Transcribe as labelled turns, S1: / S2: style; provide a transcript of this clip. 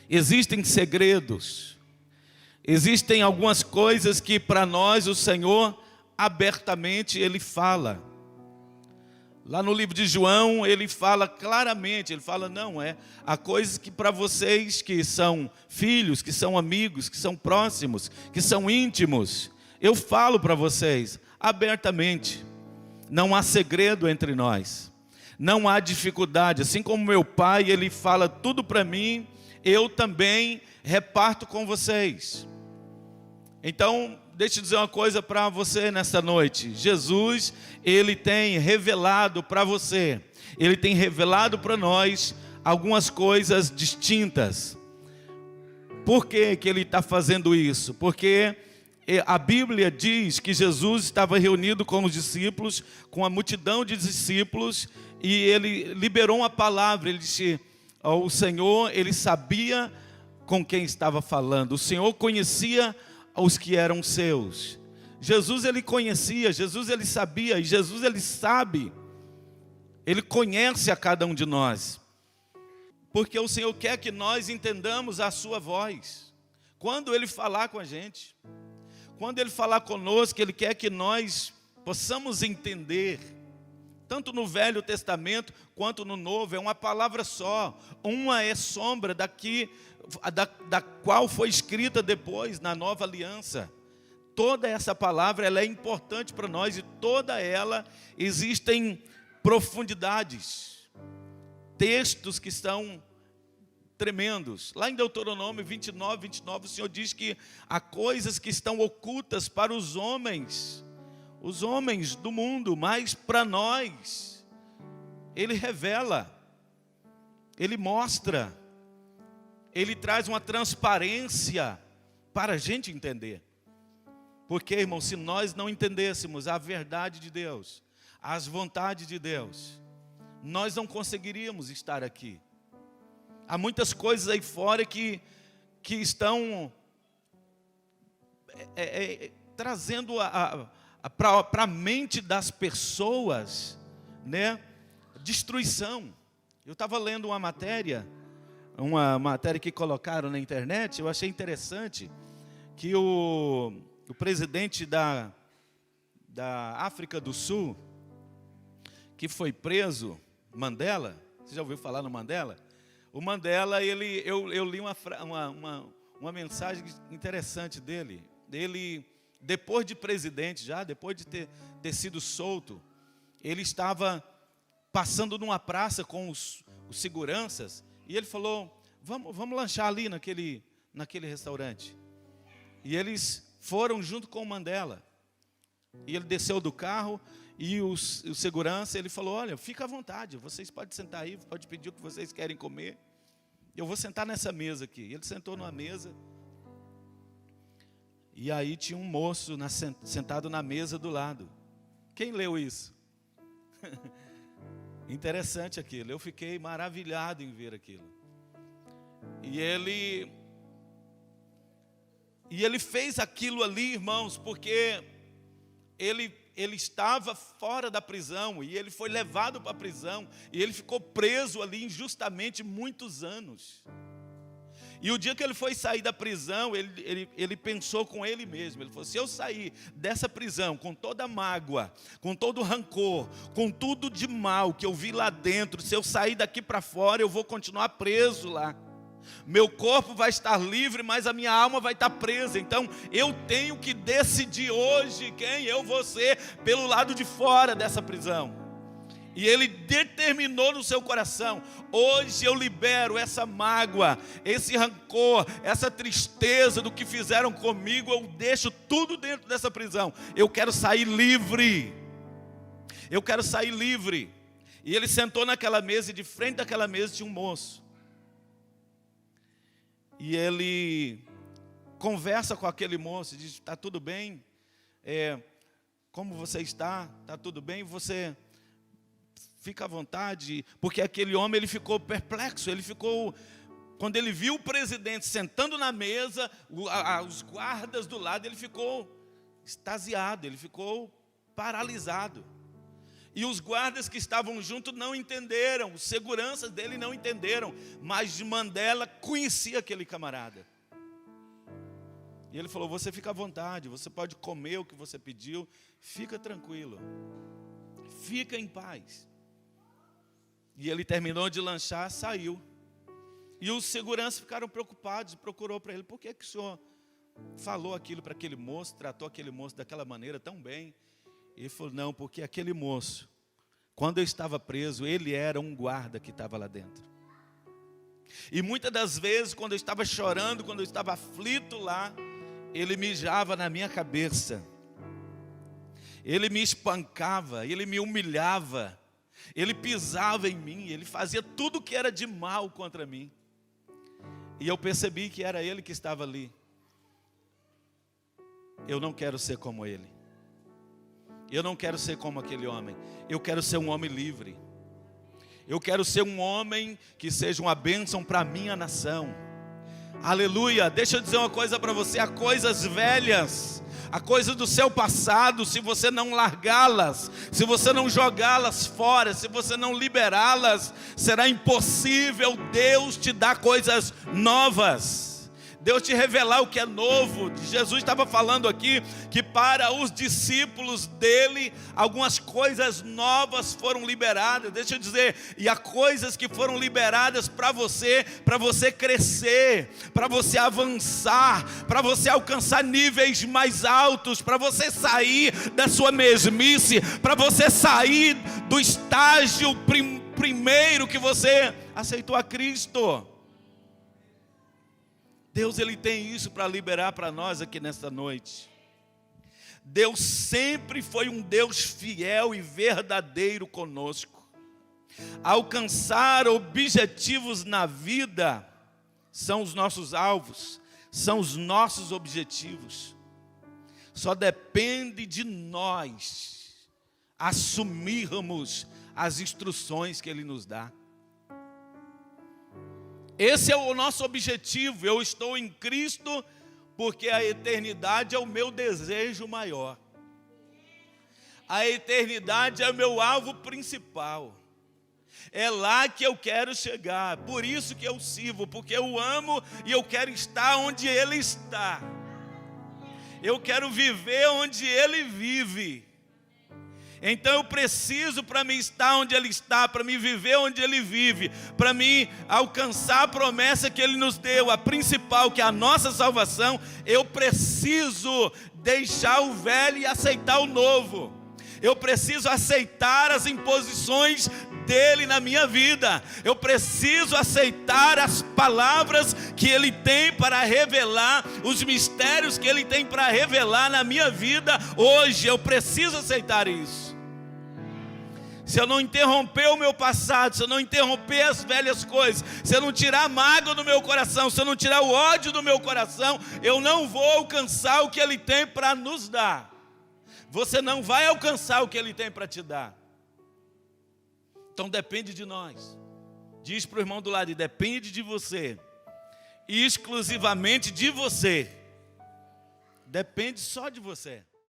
S1: Existem segredos, existem algumas coisas que para nós o Senhor abertamente Ele fala. Lá no livro de João, ele fala claramente, ele fala, não, há coisas que para vocês que são filhos, que são amigos, que são próximos, que são íntimos, eu falo para vocês abertamente. Não há segredo entre nós, não há dificuldade. Assim como meu pai, ele fala tudo para mim, eu também reparto com vocês. Então, deixa eu dizer uma coisa para você nessa noite. Jesus, Ele tem revelado para você, Ele tem revelado para nós algumas coisas distintas. Por que Ele está fazendo isso? Porque a Bíblia diz que Jesus estava reunido com os discípulos, com a multidão de discípulos, e Ele liberou uma palavra. Ele disse, o Senhor, Ele sabia com quem estava falando. O Senhor conhecia os que eram seus. Jesus, Ele conhecia, Jesus, Ele sabia, e Jesus, Ele sabe, Ele conhece a cada um de nós, porque o Senhor quer que nós entendamos a sua voz. Quando Ele falar com a gente, quando Ele falar conosco, Ele quer que nós possamos entender. Tanto no Velho Testamento, quanto no Novo, é uma palavra só. Uma é sombra da qual foi escrita depois na Nova Aliança. Toda essa palavra, ela é importante para nós, e toda ela existem profundidades, textos que são tremendos. Lá em Deuteronômio 29, o Senhor diz que há coisas que estão ocultas para os homens do mundo, mas para nós Ele revela, Ele mostra, Ele traz uma transparência para a gente entender. Porque, irmão, se nós não entendêssemos a verdade de Deus, as vontades de Deus, nós não conseguiríamos estar aqui. Há muitas coisas aí fora que estão trazendo para a mente das pessoas, né, destruição. Eu estava lendo uma matéria que colocaram na internet. Eu achei interessante que o presidente da África do Sul, que foi preso, Mandela, você já ouviu falar no Mandela? O Mandela, eu li uma mensagem interessante dele. Ele, depois de presidente, depois de ter sido solto, ele estava passando numa praça com os seguranças, e ele falou, vamos lanchar ali naquele restaurante. E eles foram junto com o Mandela. E ele desceu do carro, e o segurança, ele falou, olha, fica à vontade, vocês podem sentar aí, pode pedir o que vocês querem comer. Eu vou sentar nessa mesa aqui. Ele sentou numa mesa, e aí tinha um moço sentado na mesa do lado. Quem leu isso? Interessante aquilo, eu fiquei maravilhado em ver aquilo. E ele fez aquilo ali, irmãos, porque ele estava fora da prisão, e ele foi levado para a prisão, e ele ficou preso ali injustamente muitos anos. E o dia que ele foi sair da prisão, ele pensou com ele mesmo. Ele falou, se eu sair dessa prisão com toda a mágoa, com todo o rancor, com tudo de mal que eu vi lá dentro, se eu sair daqui para fora, eu vou continuar preso lá. Meu corpo vai estar livre, mas a minha alma vai estar presa. Então eu tenho que decidir hoje quem eu vou ser pelo lado de fora dessa prisão. E ele determinou no seu coração, hoje eu libero essa mágoa, esse rancor, essa tristeza do que fizeram comigo, eu deixo tudo dentro dessa prisão. Eu quero sair livre. Eu quero sair livre. E ele sentou naquela mesa, e de frente daquela mesa tinha um moço. E ele conversa com aquele moço, diz, está tudo bem? Como você está? Está tudo bem? Você fica à vontade, porque aquele homem, ele ficou perplexo, quando ele viu o presidente sentando na mesa, os guardas do lado, ele ficou extasiado, ele ficou paralisado. E os guardas que estavam junto não entenderam, os seguranças dele não entenderam, mas Mandela conhecia aquele camarada. E ele falou: você fica à vontade, você pode comer o que você pediu, fica tranquilo, fica em paz. E ele terminou de lanchar, saiu. E os seguranças ficaram preocupados, procurou para ele: por que o senhor falou aquilo para aquele moço, tratou aquele moço daquela maneira tão bem? Ele falou: não, porque aquele moço, quando eu estava preso, ele era um guarda que estava lá dentro. E muitas das vezes, quando eu estava chorando, quando eu estava aflito lá, ele mijava na minha cabeça, ele me espancava, ele me humilhava, ele pisava em mim, ele fazia tudo que era de mal contra mim. E eu percebi que era ele que estava ali. Eu não quero ser como ele. Eu não quero ser como aquele homem. Eu quero ser um homem livre. Eu quero ser um homem que seja uma bênção para a minha nação. Aleluia. Deixa eu dizer uma coisa para você: há coisas velhas, há coisas do seu passado, se você não largá-las, se você não jogá-las fora, se você não liberá-las, será impossível Deus te dar coisas novas. Deus te revelar o que é novo. Jesus estava falando aqui que para os discípulos dele, algumas coisas novas foram liberadas. Deixa eu dizer, e há coisas que foram liberadas para você crescer, para você avançar, para você alcançar níveis mais altos, para você sair da sua mesmice, para você sair do estágio primeiro que você aceitou a Cristo. Deus, Ele tem isso para liberar para nós aqui nesta noite. Deus sempre foi um Deus fiel e verdadeiro conosco. Alcançar objetivos na vida são os nossos alvos, são os nossos objetivos. Só depende de nós assumirmos as instruções que Ele nos dá. Esse é o nosso objetivo. Eu estou em Cristo porque a eternidade é o meu desejo maior. A eternidade é o meu alvo principal. É lá que eu quero chegar. Por isso que eu sirvo, porque eu amo e eu quero estar onde Ele está. Eu quero viver onde Ele vive. Então eu preciso, para mim estar onde Ele está, para mim viver onde Ele vive, para mim alcançar a promessa que Ele nos deu, a principal, que é a nossa salvação, eu preciso deixar o velho e aceitar o novo. Eu preciso aceitar as imposições dele na minha vida. Eu preciso aceitar as palavras que Ele tem para revelar, os mistérios que Ele tem para revelar na minha vida hoje. Eu preciso aceitar isso. Se eu não interromper o meu passado, se eu não interromper as velhas coisas, se eu não tirar a mágoa do meu coração, se eu não tirar o ódio do meu coração, eu não vou alcançar o que Ele tem para nos dar. Você não vai alcançar o que Ele tem para te dar. Então depende de nós. Diz para o irmão do lado: depende de você, exclusivamente de você. Depende só de você.